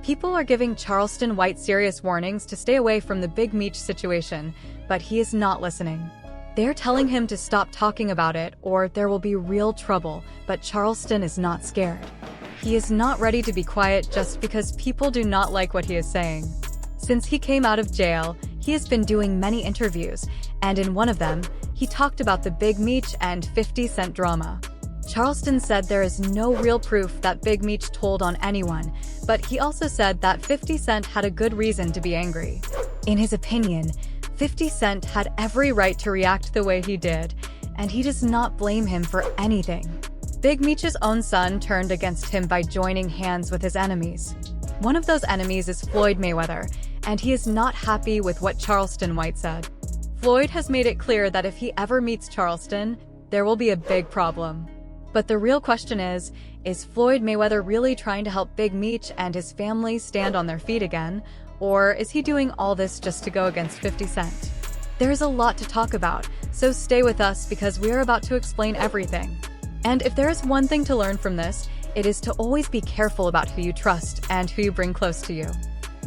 People are giving Charleston White serious warnings to stay away from the Big Meech situation, but he is not listening. They're telling him to stop talking about it or there will be real trouble, but Charleston is not scared. He is not ready to be quiet just because people do not like what he is saying. Since he came out of jail, he has been doing many interviews, and in one of them, he talked about the Big Meech and 50 Cent drama. Charleston said there is no real proof that Big Meech told on anyone, but he also said that 50 Cent had a good reason to be angry. In his opinion, 50 Cent had every right to react the way he did, and he does not blame him for anything. Big Meech's own son turned against him by joining hands with his enemies. One of those enemies is Floyd Mayweather, and he is not happy with what Charleston White said. Floyd has made it clear that if he ever meets Charleston, there will be a big problem. But the real question is Floyd Mayweather really trying to help Big Meech and his family stand on their feet again, or is he doing all this just to go against 50 Cent? There's a lot to talk about, so stay with us because we are about to explain everything. And if there is one thing to learn from this, it is to always be careful about who you trust and who you bring close to you.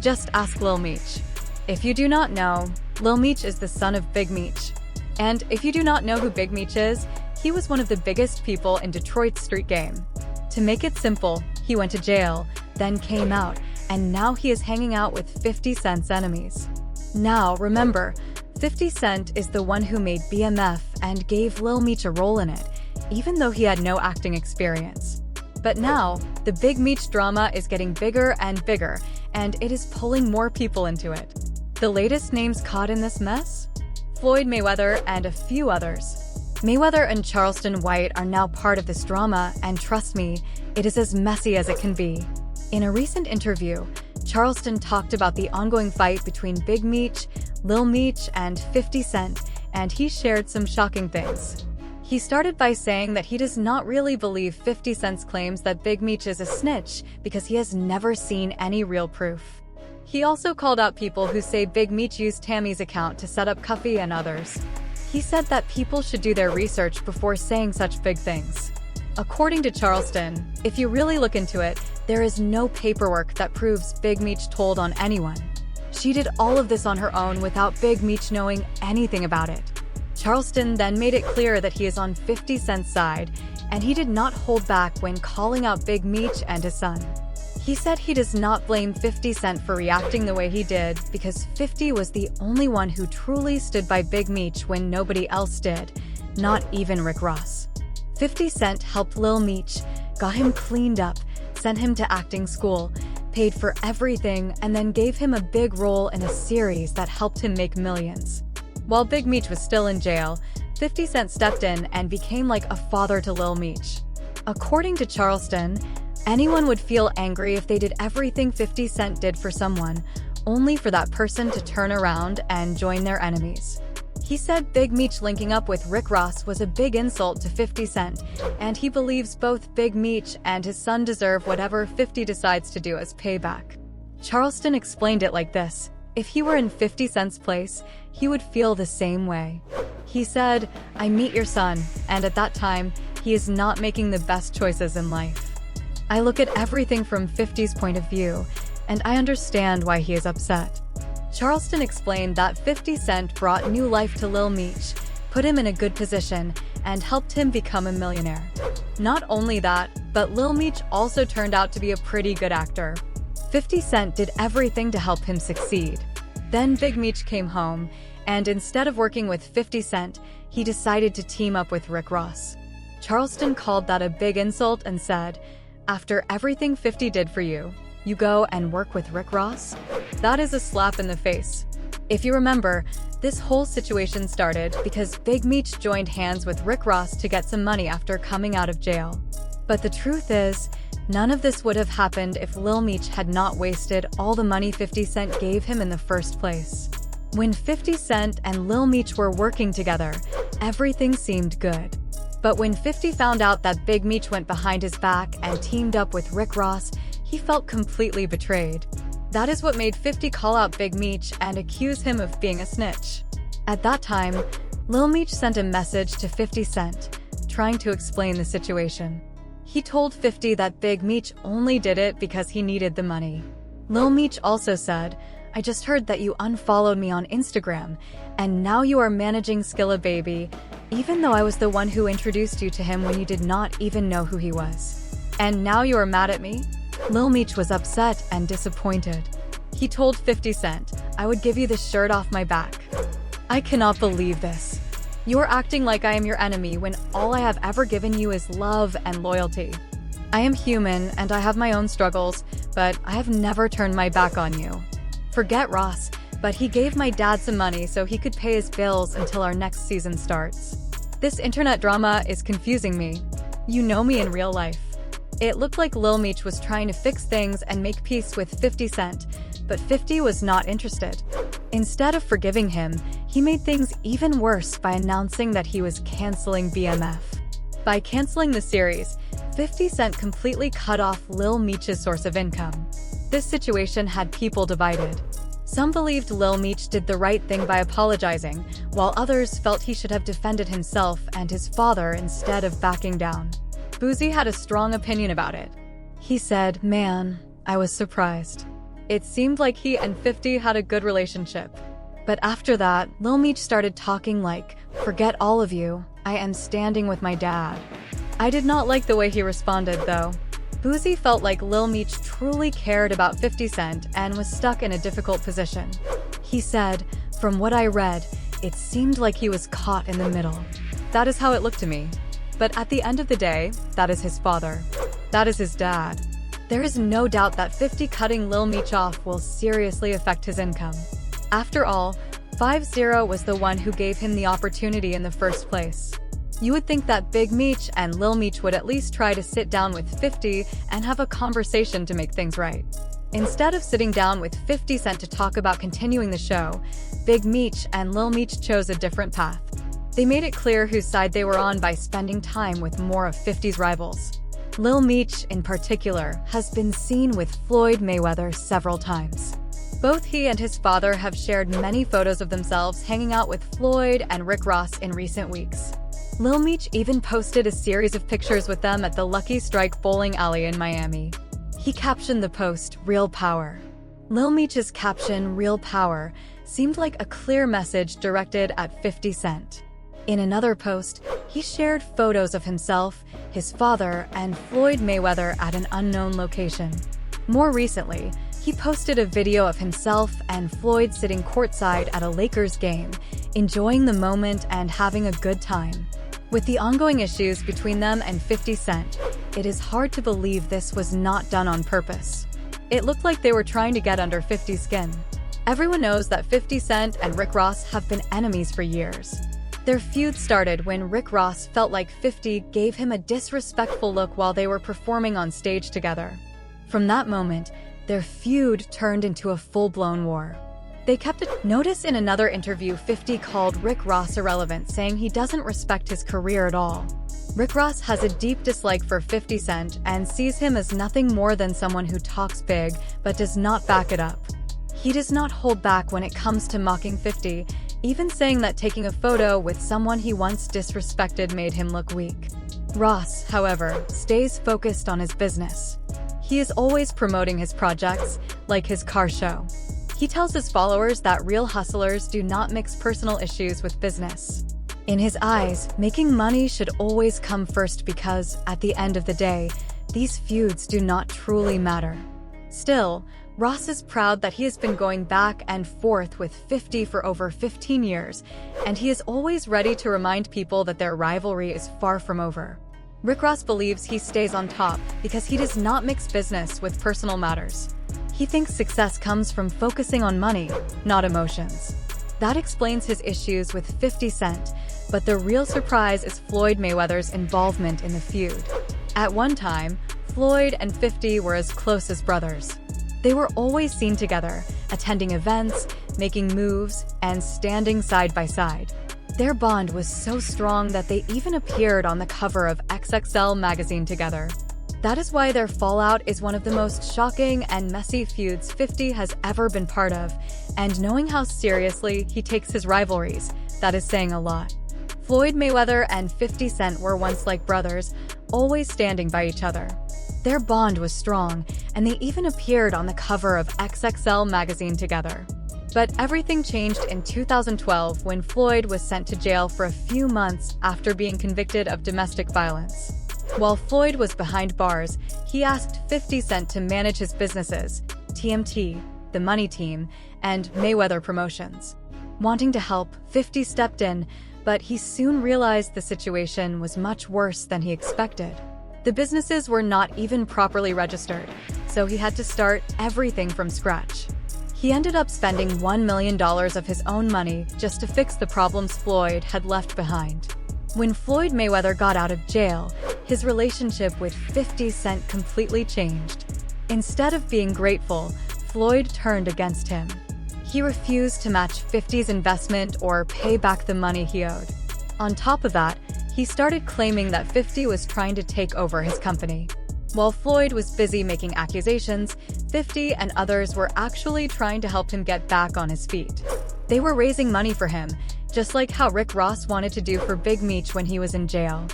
Just ask Lil Meech. If you do not know, Lil Meech is the son of Big Meech. And if you do not know who Big Meech is, he was one of the biggest people in Detroit's street game. To make it simple, he went to jail, then came out, and now he is hanging out with 50 Cent's enemies. Now, remember, 50 Cent is the one who made BMF and gave Lil Meech a role in it, even though he had no acting experience. But now, the Big Meech drama is getting bigger and bigger, and it is pulling more people into it. The latest names caught in this mess? Floyd Mayweather and a few others. Mayweather and Charleston White are now part of this drama, and trust me, it is as messy as it can be. In a recent interview, Charleston talked about the ongoing fight between Big Meech, Lil Meech, and 50 Cent, and he shared some shocking things. He started by saying that he does not really believe 50 Cent's claims that Big Meech is a snitch because he has never seen any real proof. He also called out people who say Big Meech used Tammy's account to set up Cuffy and others. He said that people should do their research before saying such big things. According to Charleston, if you really look into it, there is no paperwork that proves Big Meech told on anyone. She did all of this on her own without Big Meech knowing anything about it. Charleston then made it clear that he is on 50 Cent's side, and he did not hold back when calling out Big Meech and his son. He said he does not blame 50 Cent for reacting the way he did because 50 was the only one who truly stood by Big Meech when nobody else did, not even Rick Ross. 50 Cent helped Lil Meech, got him cleaned up, sent him to acting school, paid for everything, and then gave him a big role in a series that helped him make millions. While Big Meech was still in jail, 50 Cent stepped in and became like a father to Lil Meech. According to Charleston, anyone would feel angry if they did everything 50 Cent did for someone, only for that person to turn around and join their enemies. He said Big Meech linking up with Rick Ross was a big insult to 50 Cent, and he believes both Big Meech and his son deserve whatever 50 decides to do as payback. Charleston explained it like this: if he were in 50 Cent's place, he would feel the same way. He said, "I meet your son, and at that time, he is not making the best choices in life. I look at everything from 50's point of view, and I understand why he is upset." Charleston explained that 50 Cent brought new life to Lil Meech, put him in a good position, and helped him become a millionaire. Not only that, but Lil Meech also turned out to be a pretty good actor. 50 Cent did everything to help him succeed. Then Big Meech came home, and instead of working with 50 Cent, he decided to team up with Rick Ross. Charleston called that a big insult and said, "After everything 50 did for you, you go and work with Rick Ross?" That is a slap in the face. If you remember, this whole situation started because Big Meech joined hands with Rick Ross to get some money after coming out of jail. But the truth is, none of this would have happened if Lil Meech had not wasted all the money 50 Cent gave him in the first place. When 50 Cent and Lil Meech were working together, everything seemed good. But when 50 found out that Big Meech went behind his back and teamed up with Rick Ross, he felt completely betrayed. That is what made 50 call out Big Meech and accuse him of being a snitch. At that time, Lil Meech sent a message to 50 Cent, trying to explain the situation. He told 50 that Big Meech only did it because he needed the money. Lil Meech also said, "I just heard that you unfollowed me on Instagram, and now you are managing Skilla Baby, even though I was the one who introduced you to him when you did not even know who he was. And now you are mad at me?" Lil Meech was upset and disappointed. He told 50 Cent, "I would give you the shirt off my back. I cannot believe this. You are acting like I am your enemy when all I have ever given you is love and loyalty. I am human and I have my own struggles, but I have never turned my back on you. Forget Ross, but he gave my dad some money so he could pay his bills until our next season starts. This internet drama is confusing me. You know me in real life." It looked like Lil Meech was trying to fix things and make peace with 50 Cent, but 50 was not interested. Instead of forgiving him, he made things even worse by announcing that he was canceling BMF. By canceling the series, 50 Cent completely cut off Lil Meech's source of income. This situation had people divided. Some believed Lil Meech did the right thing by apologizing, while others felt he should have defended himself and his father instead of backing down. Boozy had a strong opinion about it. He said, "Man, I was surprised. It seemed like he and 50 had a good relationship. But after that, Lil Meech started talking like, 'Forget all of you, I am standing with my dad.' I did not like the way he responded, though." Boozy felt like Lil Meech truly cared about 50 Cent and was stuck in a difficult position. He said, "From what I read, it seemed like he was caught in the middle. That is how it looked to me. But at the end of the day, that is his father. That is his dad. There is no doubt that 50 cutting Lil Meech off will seriously affect his income. After all, 50 was the one who gave him the opportunity in the first place. You would think that Big Meech and Lil Meech would at least try to sit down with 50 and have a conversation to make things right. Instead of sitting down with 50 Cent to talk about continuing the show, Big Meech and Lil Meech chose a different path. They made it clear whose side they were on by spending time with more of 50's rivals. Lil Meech, in particular, has been seen with Floyd Mayweather several times. Both he and his father have shared many photos of themselves hanging out with Floyd and Rick Ross in recent weeks. Lil Meech even posted a series of pictures with them at the Lucky Strike bowling alley in Miami. He captioned the post, "Real Power." Lil Meech's caption, "Real Power," seemed like a clear message directed at 50 Cent. In another post, he shared photos of himself, his father, and Floyd Mayweather at an unknown location. More recently, he posted a video of himself and Floyd sitting courtside at a Lakers game, enjoying the moment and having a good time. With the ongoing issues between them and 50 Cent, it is hard to believe this was not done on purpose. It looked like they were trying to get under 50's skin. Everyone knows that 50 Cent and Rick Ross have been enemies for years. Their feud started when Rick Ross felt like 50 gave him a disrespectful look while they were performing on stage together. From that moment, their feud turned into a full-blown war. They kept it. Notice in another interview 50 called Rick Ross irrelevant, saying he doesn't respect his career at all. Rick Ross has a deep dislike for 50 Cent and sees him as nothing more than someone who talks big but does not back it up. He does not hold back when it comes to mocking 50, even saying that taking a photo with someone he once disrespected made him look weak. Ross, however, stays focused on his business. He is always promoting his projects, like his car show. He tells his followers that real hustlers do not mix personal issues with business. In his eyes, making money should always come first because, at the end of the day, these feuds do not truly matter. Still, Ross is proud that he has been going back and forth with 50 for over 15 years, and he is always ready to remind people that their rivalry is far from over. Rick Ross believes he stays on top because he does not mix business with personal matters. He thinks success comes from focusing on money, not emotions. That explains his issues with 50 Cent, but the real surprise is Floyd Mayweather's involvement in the feud. At one time, Floyd and 50 were as close as brothers. They were always seen together, attending events, making moves, and standing side by side. Their bond was so strong that they even appeared on the cover of XXL magazine together. That is why their fallout is one of the most shocking and messy feuds 50 has ever been part of, and knowing how seriously he takes his rivalries, that is saying a lot. Floyd Mayweather and 50 Cent were once like brothers, always standing by each other. Their bond was strong, and they even appeared on the cover of XXL magazine together. But everything changed in 2012 when Floyd was sent to jail for a few months after being convicted of domestic violence. While Floyd was behind bars, he asked 50 Cent to manage his businesses, TMT, The Money Team, and Mayweather Promotions. Wanting to help, 50 stepped in, but he soon realized the situation was much worse than he expected. The businesses were not even properly registered, so he had to start everything from scratch. He ended up spending $1 million of his own money just to fix the problems Floyd had left behind. When Floyd Mayweather got out of jail, his relationship with 50 Cent completely changed. Instead of being grateful, Floyd turned against him. He refused to match 50's investment or pay back the money he owed. On top of that, he started claiming that 50 was trying to take over his company. While Floyd was busy making accusations, 50 and others were actually trying to help him get back on his feet. They were raising money for him, just like how Rick Ross wanted to do for Big Meech when he was in jail.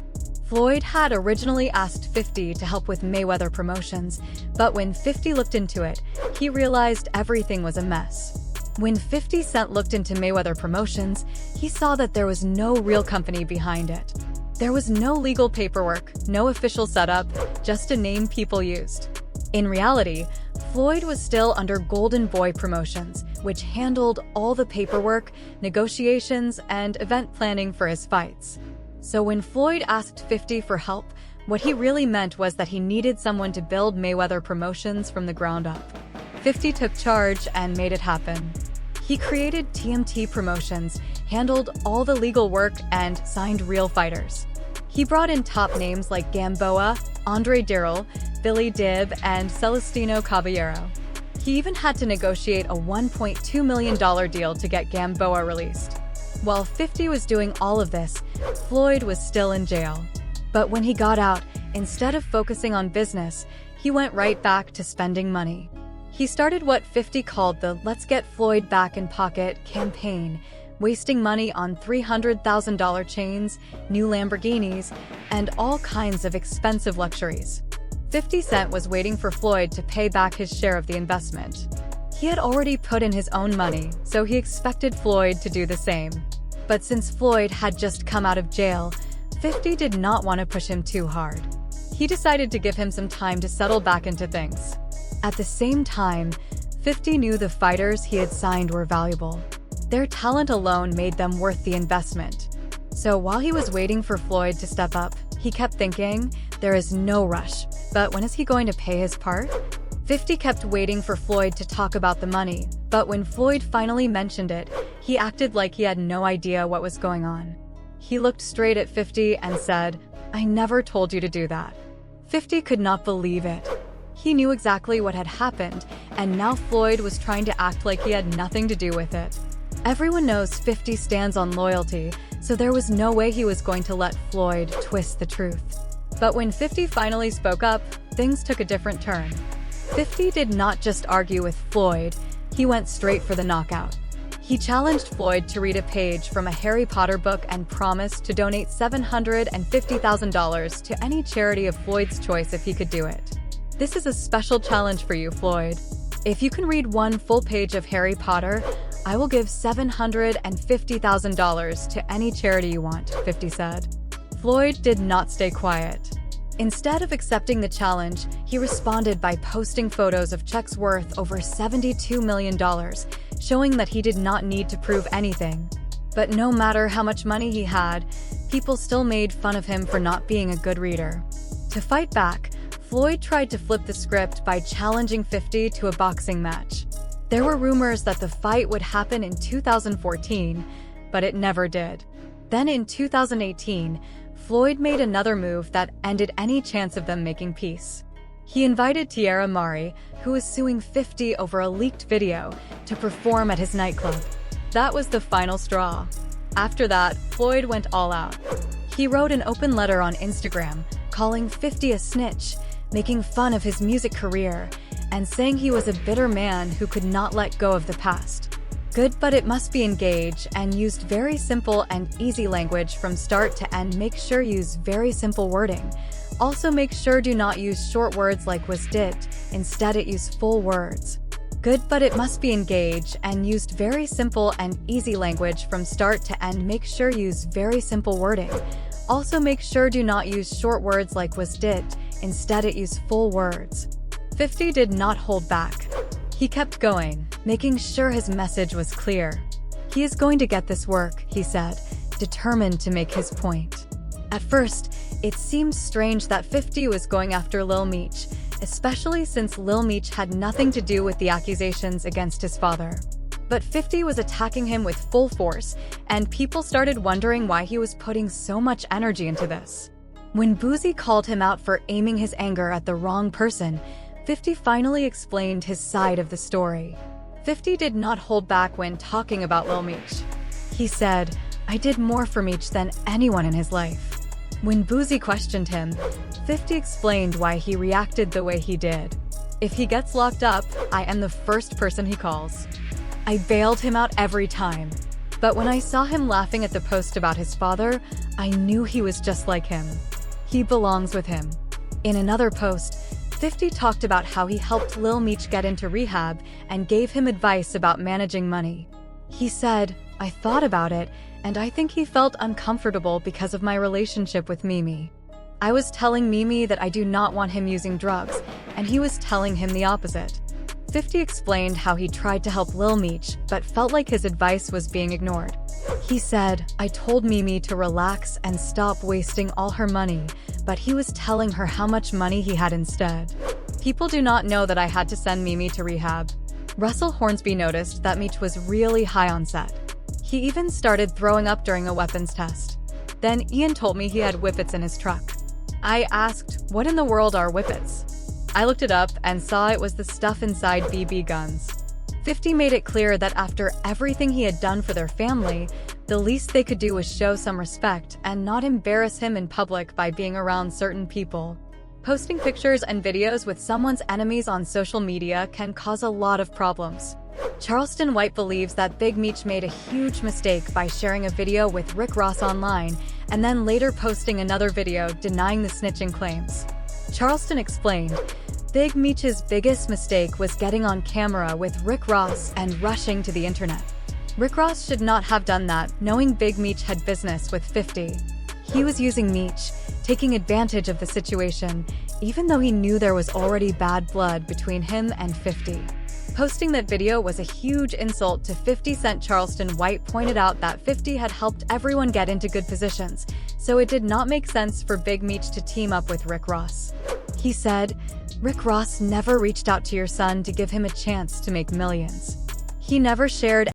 Floyd had originally asked 50 to help with Mayweather Promotions, but when 50 looked into it, he realized everything was a mess. When 50 Cent looked into Mayweather Promotions, he saw that there was no real company behind it. There was no legal paperwork, no official setup, just a name people used. In reality, Floyd was still under Golden Boy Promotions, which handled all the paperwork, negotiations, and event planning for his fights. So when Floyd asked 50 for help, what he really meant was that he needed someone to build Mayweather Promotions from the ground up. 50 took charge and made it happen. He created TMT Promotions, handled all the legal work, and signed real fighters. He brought in top names like Gamboa, Andre Dirrell, Billy Dib, and Celestino Caballero. He even had to negotiate a $1.2 million deal to get Gamboa released. While 50 was doing all of this, Floyd was still in jail. But when he got out, instead of focusing on business, he went right back to spending money. He started what 50 called the Let's Get Floyd Back in Pocket campaign, wasting money on $300,000 chains, new Lamborghinis, and all kinds of expensive luxuries. 50 Cent was waiting for Floyd to pay back his share of the investment. He had already put in his own money, so he expected Floyd to do the same. But since Floyd had just come out of jail, 50 did not want to push him too hard. He decided to give him some time to settle back into things. At the same time, 50 knew the fighters he had signed were valuable. Their talent alone made them worth the investment. So while he was waiting for Floyd to step up, he kept thinking, there is no rush, but when is he going to pay his part? 50 kept waiting for Floyd to talk about the money, but when Floyd finally mentioned it, he acted like he had no idea what was going on. He looked straight at 50 and said, "I never told you to do that." 50 could not believe it. He knew exactly what had happened, and now Floyd was trying to act like he had nothing to do with it. Everyone knows 50 stands on loyalty, so there was no way he was going to let Floyd twist the truth. But when 50 finally spoke up, things took a different turn. 50 did not just argue with Floyd, he went straight for the knockout. He challenged Floyd to read a page from a Harry Potter book and promised to donate $750,000 to any charity of Floyd's choice if he could do it. "This is a special challenge for you, Floyd. If you can read one full page of Harry Potter, I will give $750,000 to any charity you want," 50 said. Floyd did not stay quiet. Instead of accepting the challenge, he responded by posting photos of checks worth over $72 million, showing that he did not need to prove anything. But no matter how much money he had, people still made fun of him for not being a good reader. To fight back, Floyd tried to flip the script by challenging 50 to a boxing match. There were rumors that the fight would happen in 2014, but it never did. Then in 2018, Floyd made another move that ended any chance of them making peace. He invited Tiara Mari, who was suing 50 over a leaked video, to perform at his nightclub. That was the final straw. After that, Floyd went all out. He wrote an open letter on Instagram, calling 50 a snitch, making fun of his music career, and saying he was a bitter man who could not let go of the past. Good, but it must be engage, and used very simple and easy language from start to end. Make sure use very simple wording, Also make sure do not use short words like was did, instead it use full words. Good, but it must be engaged and used very simple and easy language from start to end. Make sure use very simple wording. Also make sure do not use short words like was did, instead it use full words. 50 did not hold back. He kept going, making sure his message was clear. He is going to get this work, he said, determined to make his point. At first, it seemed strange that 50 was going after Lil Meech, especially since Lil Meech had nothing to do with the accusations against his father. But 50 was attacking him with full force, and people started wondering why he was putting so much energy into this. When Boozy called him out for aiming his anger at the wrong person, 50 finally explained his side of the story. 50 did not hold back when talking about Lil Meech. He said, "I did more for Meech than anyone in his life." When Boozy questioned him, 50 explained why he reacted the way he did. "If he gets locked up, I am the first person he calls. I bailed him out every time. But when I saw him laughing at the post about his father, I knew he was just like him. He belongs with him." In another post, 50 talked about how he helped Lil Meech get into rehab and gave him advice about managing money. He said, "I thought about it, and I think he felt uncomfortable because of my relationship with Mimi. I was telling Mimi that I do not want him using drugs, and he was telling him the opposite." 50 explained how he tried to help Lil Meech, but felt like his advice was being ignored. He said, "I told Mimi to relax and stop wasting all her money, but he was telling her how much money he had instead. People do not know that I had to send Mimi to rehab." Russell Hornsby noticed that Meech was really high on set. He even started throwing up during a weapons test. Then Ian told me he had whippets in his truck. I asked, "What in the world are whippets?" I looked it up and saw it was the stuff inside BB guns. 50 made it clear that after everything he had done for their family, the least they could do was show some respect and not embarrass him in public by being around certain people. Posting pictures and videos with someone's enemies on social media can cause a lot of problems. Charleston White believes that Big Meech made a huge mistake by sharing a video with Rick Ross online and then later posting another video denying the snitching claims. Charleston explained, "Big Meech's biggest mistake was getting on camera with Rick Ross and rushing to the internet. Rick Ross should not have done that, knowing Big Meech had business with 50. He was using Meech, taking advantage of the situation, even though he knew there was already bad blood between him and 50. Posting that video was a huge insult to 50 Cent. Charleston White pointed out that 50 had helped everyone get into good positions, so it did not make sense for Big Meech to team up with Rick Ross. He said, "Rick Ross never reached out to your son to give him a chance to make millions. He never shared